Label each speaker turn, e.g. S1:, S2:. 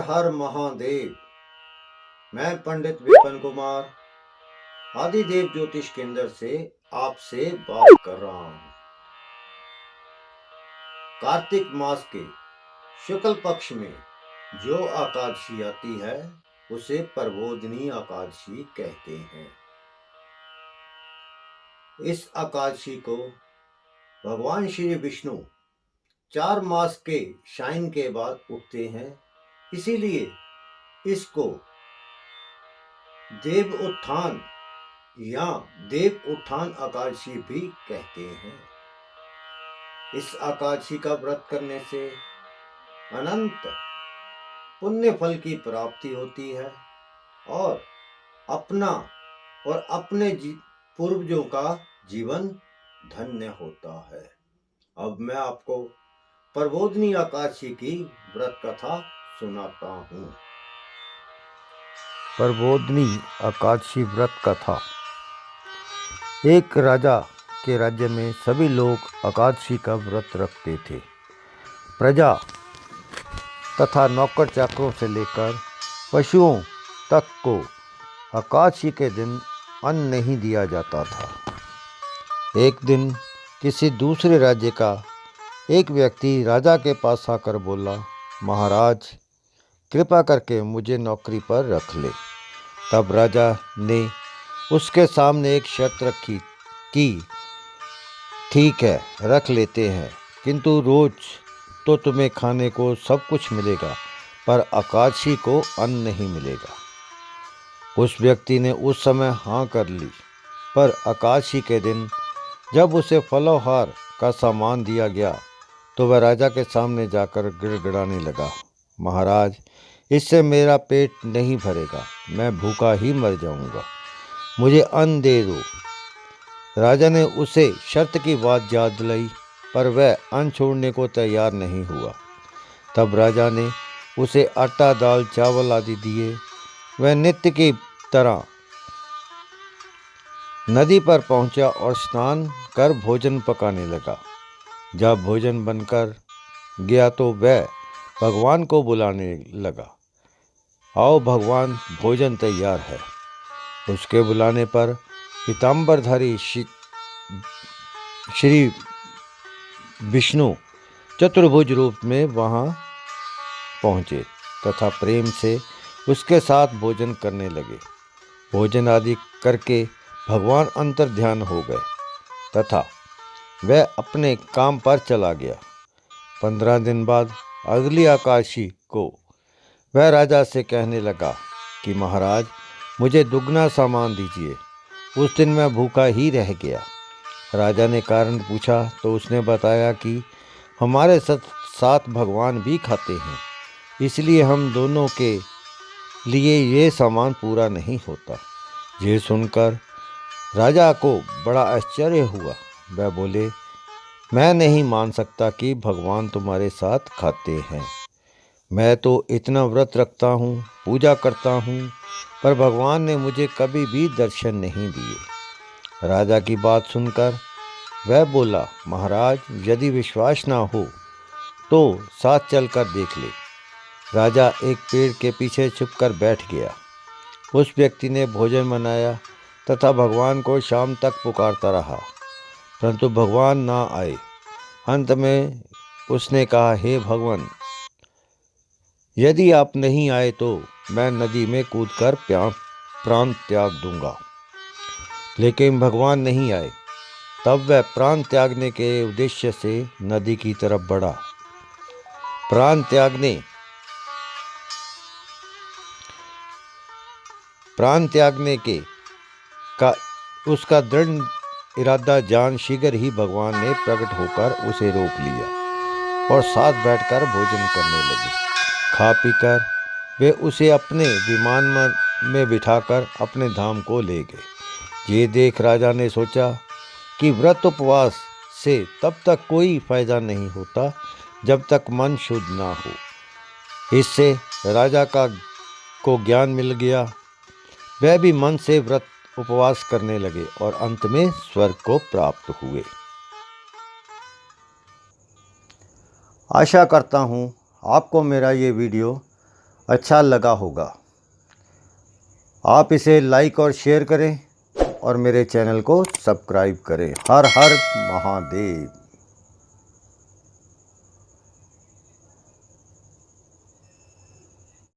S1: हर महादेव। मैं पंडित विपिन कुमार आदिदेव ज्योतिष केंद्र से आपसे बात कर रहा हूँ। कार्तिक मास के शुक्ल पक्ष में जो एकादशी आती है उसे प्रबोधिनी एकादशी कहते हैं। इस एकादशी को भगवान श्री विष्णु 4 मास के शाइन के बाद उगते हैं, इसीलिए इसको देव उत्थान या देव उत्थान एकादशी भी कहते हैं। इस एकादशी का व्रत करने से अनंत पुण्य फल की प्राप्ति होती है और अपना और अपने पूर्वजों का जीवन धन्य होता है। अब मैं आपको प्रबोधिनी एकादशी की व्रत कथा सुनाता हूँ।
S2: प्रबोधिनी एकादशी व्रत कथा। एक राजा के राज्य में सभी लोग एकादशी का व्रत रखते थे। प्रजा तथा नौकर चाकरों से लेकर पशुओं तक को एकादशी के दिन अन्न नहीं दिया जाता था। एक दिन किसी दूसरे राज्य का एक व्यक्ति राजा के पास आकर बोला, महाराज कृपा करके मुझे नौकरी पर रख ले। तब राजा ने उसके सामने एक शर्त रखी कि ठीक है, रख लेते हैं, किंतु रोज तो तुम्हें खाने को सब कुछ मिलेगा, पर एकादशी को अन्न नहीं मिलेगा। उस व्यक्ति ने उस समय हाँ कर ली, पर एकादशी के दिन जब उसे फलोहार का सामान दिया गया तो वह राजा के सामने जाकर गिड़गिड़ाने लगा, महाराज इससे मेरा पेट नहीं भरेगा, मैं भूखा ही मर जाऊंगा, मुझे अन्न दे दो। राजा ने उसे शर्त की बात याद दिलाई, पर वह अन्न छोड़ने को तैयार नहीं हुआ। तब राजा ने उसे आटा, दाल, चावल आदि दिए। वह नित्य की तरह नदी पर पहुंचा और स्नान कर भोजन पकाने लगा। जब भोजन बनकर गया तो वह भगवान को बुलाने लगा, आओ भगवान, भोजन तैयार है। उसके बुलाने पर पीताम्बरधारी श्री विष्णु चतुर्भुज रूप में वहाँ पहुँचे तथा प्रेम से उसके साथ भोजन करने लगे। भोजन आदि करके भगवान अंतर्ध्यान हो गए तथा वह अपने काम पर चला गया। 15 दिन बाद अगली एकादशी को वह राजा से कहने लगा कि महाराज मुझे दुगना सामान दीजिए। उस दिन मैं भूखा ही रह गया। राजा ने कारण पूछा तो उसने बताया कि हमारे साथ भगवान भी खाते हैं, इसलिए हम दोनों के लिए ये सामान पूरा नहीं होता। ये सुनकर राजा को बड़ा आश्चर्य हुआ। वह बोले, मैं नहीं मान सकता कि भगवान तुम्हारे साथ खाते हैं। मैं तो इतना व्रत रखता हूँ, पूजा करता हूँ, पर भगवान ने मुझे कभी भी दर्शन नहीं दिए। राजा की बात सुनकर वह बोला, महाराज यदि विश्वास ना हो तो साथ चलकर देख ले। राजा एक पेड़ के पीछे छुपकर बैठ गया। उस व्यक्ति ने भोजन बनाया तथा भगवान को शाम तक पुकारता रहा, परंतु भगवान ना आए। अंत में उसने कहा, हे भगवान, यदि आप नहीं आए तो मैं नदी में कूदकर प्राण त्याग दूंगा। लेकिन भगवान नहीं आए। तब वह प्राण त्यागने के उद्देश्य से नदी की तरफ बढ़ा। प्राण त्यागने के का उसका दृढ़ इरादा जान शीघ्र ही भगवान ने प्रकट होकर उसे रोक लिया और साथ बैठकर भोजन करने लगे। खा पीकर वे उसे अपने विमान में बिठाकर अपने धाम को ले गए। ये देख राजा ने सोचा कि व्रत उपवास से तब तक कोई फायदा नहीं होता जब तक मन शुद्ध ना हो। इससे राजा को ज्ञान मिल गया। वह भी मन से व्रत उपवास करने लगे और अंत में स्वर्ग को प्राप्त हुए। आशा करता हूँ आपको मेरा ये वीडियो
S1: अच्छा लगा होगा। आप इसे लाइक और शेयर करें और मेरे चैनल को सब्सक्राइब करें। हर हर महादेव।